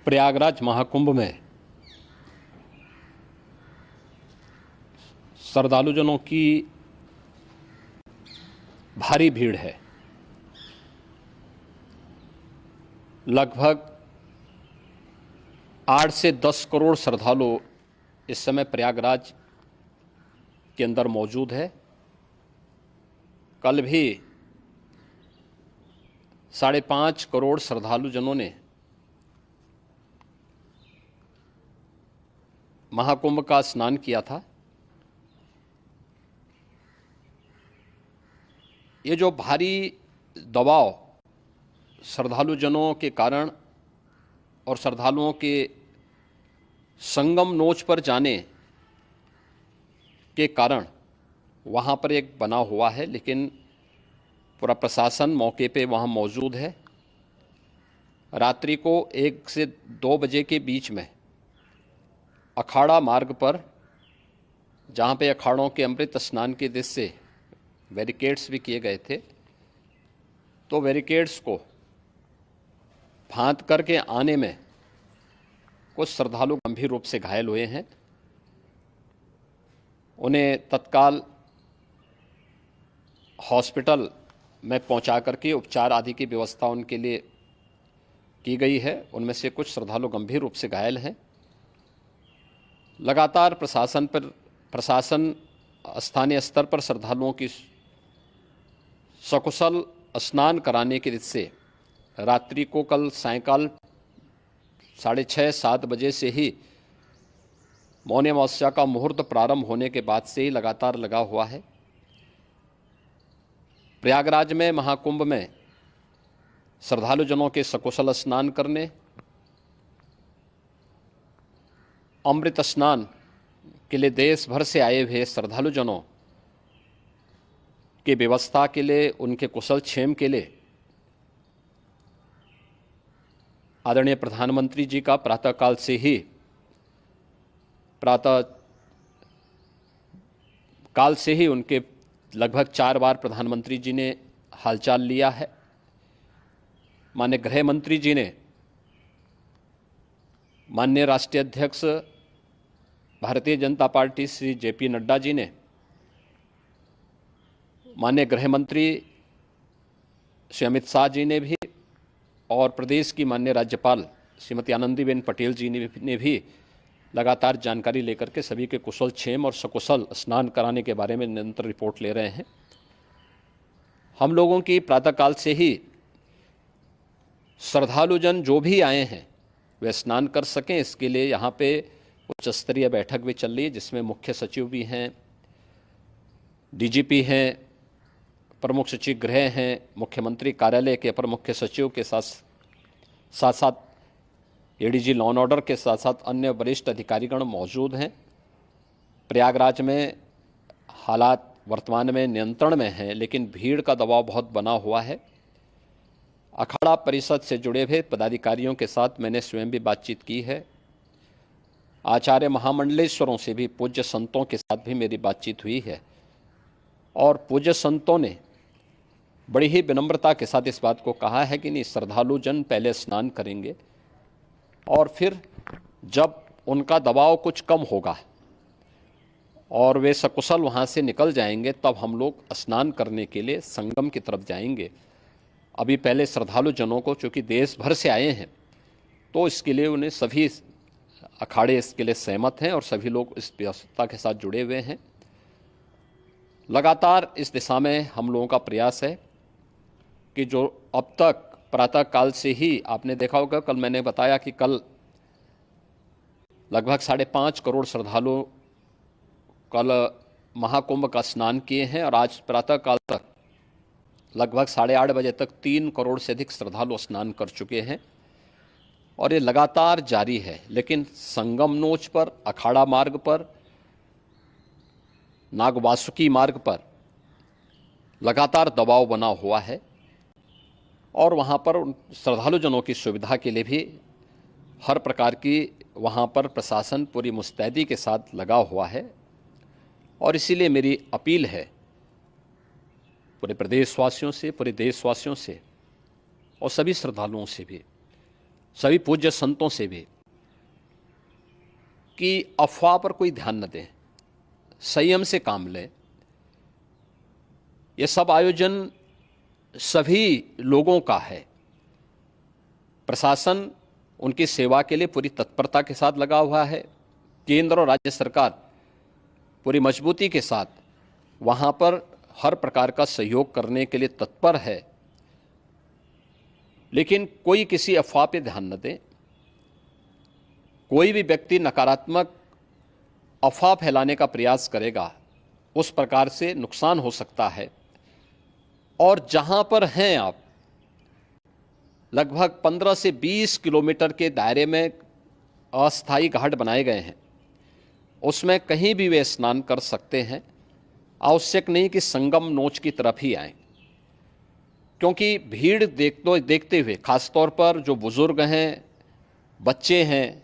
प्रयागराज महाकुंभ में श्रद्धालुजनों की भारी भीड़ है। लगभग 8 से 10 करोड़ श्रद्धालु इस समय प्रयागराज के अंदर मौजूद है। कल भी 5.5 करोड़ श्रद्धालुजनों ने महाकुंभ का स्नान किया था। ये जो भारी दबाव श्रद्धालुजनों के कारण और श्रद्धालुओं के संगम नोच पर जाने के कारण वहाँ पर एक बना हुआ है, लेकिन पूरा प्रशासन मौके पे वहाँ मौजूद है। रात्रि को 1 से 2 बजे के बीच में अखाड़ा मार्ग पर, जहाँ पे अखाड़ों के अमृत स्नान के दृश्य से बैरिकेड्स भी किए गए थे, तो बैरिकेड्स को फांद करके आने में कुछ श्रद्धालु गंभीर रूप से घायल हुए हैं। उन्हें तत्काल हॉस्पिटल में पहुंचा करके उपचार आदि की व्यवस्था उनके लिए की गई है। उनमें से कुछ श्रद्धालु गंभीर रूप से घायल हैं। लगातार प्रशासन स्थानीय स्तर पर श्रद्धालुओं की सकुशल स्नान कराने के दृष्टि से रात्रि को कल सायंकाल 6:30-7 बजे से ही मौनी अमावस्या का मुहूर्त प्रारंभ होने के बाद से ही लगातार लगा हुआ है। प्रयागराज में महाकुंभ में श्रद्धालुजनों के सकुशल स्नान करने, अमृत स्नान के लिए देश भर से आए हुए श्रद्धालुजनों की व्यवस्था के लिए, उनके कुशल क्षेम के लिए आदरणीय प्रधानमंत्री जी का प्रातःकाल से ही उनके लगभग 4 बार प्रधानमंत्री जी ने हालचाल लिया है। माननीय गृह मंत्री जी ने, माननीय राष्ट्रीय अध्यक्ष भारतीय जनता पार्टी श्री JP नड्डा जी ने, माननीय गृह मंत्री श्री अमित शाह जी ने भी, और प्रदेश की माननीय राज्यपाल श्रीमती आनंदीबेन पटेल जी ने भी लगातार जानकारी लेकर के सभी के कुशल क्षेम और सकुशल स्नान कराने के बारे में निरंतर रिपोर्ट ले रहे हैं। हम लोगों की प्रातःकाल से ही श्रद्धालुजन जो भी आए हैं वे स्नान कर सकें, इसके लिए यहाँ पे उच्च स्तरीय बैठक भी चल रही है, जिसमें मुख्य सचिव भी हैं, DGP हैं, प्रमुख सचिव गृह हैं, मुख्यमंत्री कार्यालय के अपर मुख्य सचिव के साथ ADG लॉ एंड ऑर्डर के साथ साथ अन्य वरिष्ठ अधिकारीगण मौजूद हैं। प्रयागराज में हालात वर्तमान में नियंत्रण में हैं, लेकिन भीड़ का दबाव बहुत बना हुआ है। अखाड़ा परिषद से जुड़े हुए पदाधिकारियों के साथ मैंने स्वयं भी बातचीत की है। आचार्य महामंडलेश्वरों से भी, पूज्य संतों के साथ भी मेरी बातचीत हुई है, और पूज्य संतों ने बड़ी ही विनम्रता के साथ इस बात को कहा है कि नहीं, श्रद्धालु जन पहले स्नान करेंगे और फिर जब उनका दबाव कुछ कम होगा और वे सकुशल वहाँ से निकल जाएंगे, तब हम लोग स्नान करने के लिए संगम की तरफ जाएंगे। अभी पहले श्रद्धालु जनों को, चूँकि देश भर से आए हैं, तो इसके लिए उन्हें सभी अखाड़े इसके लिए सहमत हैं और सभी लोग इस व्यवस्था के साथ जुड़े हुए हैं। लगातार इस दिशा में हम लोगों का प्रयास है कि जो अब तक प्रातःकाल से ही आपने देखा होगा, कल मैंने बताया कि कल लगभग 5.5 करोड़ श्रद्धालु कल महाकुंभ का स्नान किए हैं, और आज प्रातःकाल तक लगभग 8:30 बजे तक 3 करोड़ से अधिक श्रद्धालु स्नान कर चुके हैं, और ये लगातार जारी है। लेकिन संगम नोच पर, अखाड़ा मार्ग पर, नागवासुकी मार्ग पर लगातार दबाव बना हुआ है, और वहाँ पर श्रद्धालुजनों की सुविधा के लिए भी हर प्रकार की वहाँ पर प्रशासन पूरी मुस्तैदी के साथ लगा हुआ है। और इसीलिए मेरी अपील है पूरे प्रदेशवासियों से, पूरे देशवासियों से और सभी श्रद्धालुओं से भी, सभी पूज्य संतों से भी कि अफवाह पर कोई ध्यान न दें, संयम से काम लें। ये सब आयोजन सभी लोगों का है। प्रशासन उनकी सेवा के लिए पूरी तत्परता के साथ लगा हुआ है। केंद्र और राज्य सरकार पूरी मजबूती के साथ वहाँ पर हर प्रकार का सहयोग करने के लिए तत्पर है। लेकिन कोई किसी अफवाह पे ध्यान न दे। कोई भी व्यक्ति नकारात्मक अफवाह फैलाने का प्रयास करेगा, उस प्रकार से नुकसान हो सकता है। और जहाँ पर हैं आप, लगभग 15 से 20 किलोमीटर के दायरे में अस्थायी घाट बनाए गए हैं। उसमें कहीं भी वे स्नान कर सकते हैं। आवश्यक नहीं कि संगम नोच की तरफ ही आएं, क्योंकि भीड़ देखते हुए, खासतौर पर जो बुजुर्ग हैं, बच्चे हैं,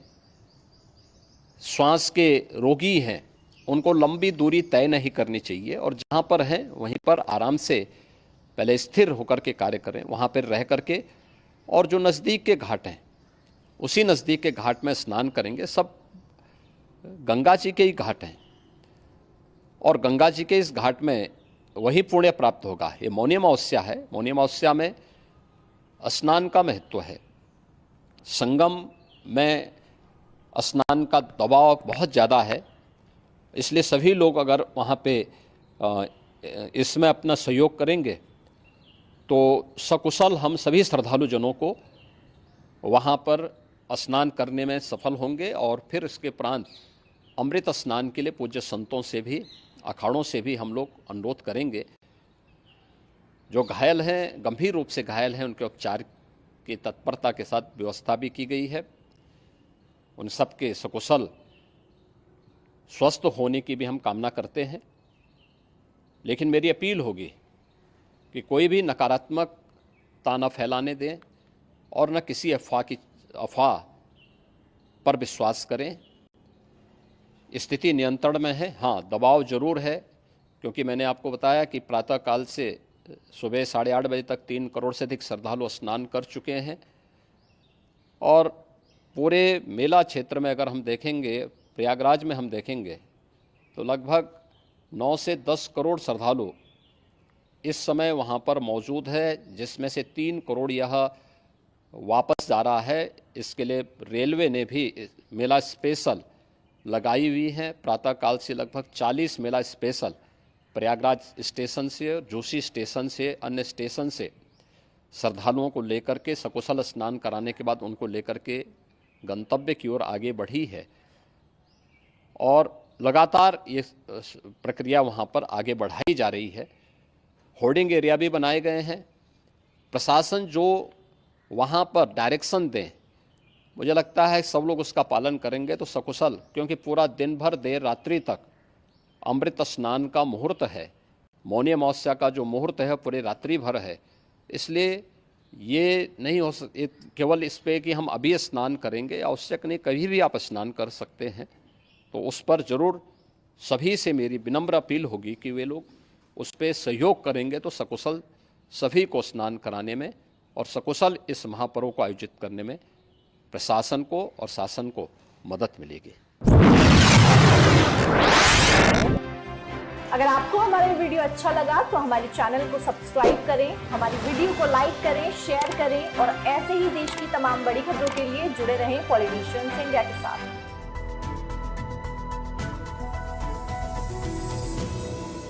श्वास के रोगी हैं, उनको लंबी दूरी तय नहीं करनी चाहिए। और जहाँ पर हैं वहीं पर आराम से पहले स्थिर होकर के कार्य करें, वहाँ पर रह करके। और जो नज़दीक के घाट हैं, उसी नज़दीक के घाट में स्नान करेंगे। सब गंगा जी के ही घाट हैं और गंगा जी के इस घाट में वही पुण्य प्राप्त होगा। ये मौनी अमावस्या है। मौनी अमावस्या में स्नान का महत्व है। संगम में स्नान का दबाव बहुत ज़्यादा है, इसलिए सभी लोग अगर वहाँ पे इसमें अपना सहयोग करेंगे तो सकुशल हम सभी श्रद्धालु जनों को वहाँ पर स्नान करने में सफल होंगे। और फिर इसके उपरांत अमृत स्नान के लिए पूज्य संतों से भी, अखाड़ों से भी हम लोग अनुरोध करेंगे। जो घायल हैं, गंभीर रूप से घायल हैं, उनके उपचार की तत्परता के साथ व्यवस्था भी की गई है। उन सब के सकुशल स्वस्थ होने की भी हम कामना करते हैं। लेकिन मेरी अपील होगी कि कोई भी नकारात्मकता न फैलाने दें और न किसी अफवाह पर विश्वास करें। स्थिति नियंत्रण में है। हाँ, दबाव जरूर है, क्योंकि मैंने आपको बताया कि प्रातःकाल से सुबह 8:30 बजे तक 3 करोड़ से अधिक श्रद्धालु स्नान कर चुके हैं। और पूरे मेला क्षेत्र में अगर हम देखेंगे, प्रयागराज में हम देखेंगे, तो लगभग 9 से 10 करोड़ श्रद्धालु इस समय वहाँ पर मौजूद है, जिसमें से 3 करोड़ यह वापस जा रहा है। इसके लिए रेलवे ने भी मेला स्पेशल लगाई हुई है। प्रातःकाल से लगभग 40 मेला स्पेशल प्रयागराज स्टेशन से, जोशी स्टेशन से, अन्य स्टेशन से श्रद्धालुओं को लेकर के सकुशल स्नान कराने के बाद उनको लेकर के गंतव्य की ओर आगे बढ़ी है। और लगातार ये प्रक्रिया वहाँ पर आगे बढ़ाई जा रही है। होर्डिंग एरिया भी बनाए गए हैं। प्रशासन जो वहाँ पर डायरेक्शन दें, मुझे लगता है सब लोग उसका पालन करेंगे तो सकुशल, क्योंकि पूरा दिन भर देर रात्रि तक अमृत स्नान का मुहूर्त है। मौनी अमावस्या का जो मुहूर्त है पूरे रात्रि भर है। इसलिए ये नहीं हो केवल इस पे कि हम अभी स्नान करेंगे, आवश्यक नहीं, कभी भी आप स्नान कर सकते हैं। तो उस पर ज़रूर सभी से मेरी विनम्र अपील होगी कि वे लोग उस पर सहयोग करेंगे तो सकुशल सभी को स्नान कराने में और सकुशल इस महापर्व को आयोजित करने में प्रशासन को और शासन को मदद मिलेगी। अगर आपको हमारा वीडियो अच्छा लगा तो हमारे चैनल को सब्सक्राइब करें, हमारी वीडियो को लाइक करें, शेयर करें और ऐसे ही देश की तमाम बड़ी खबरों के लिए जुड़े रहें पॉलिटिशियंस इंडिया के साथ।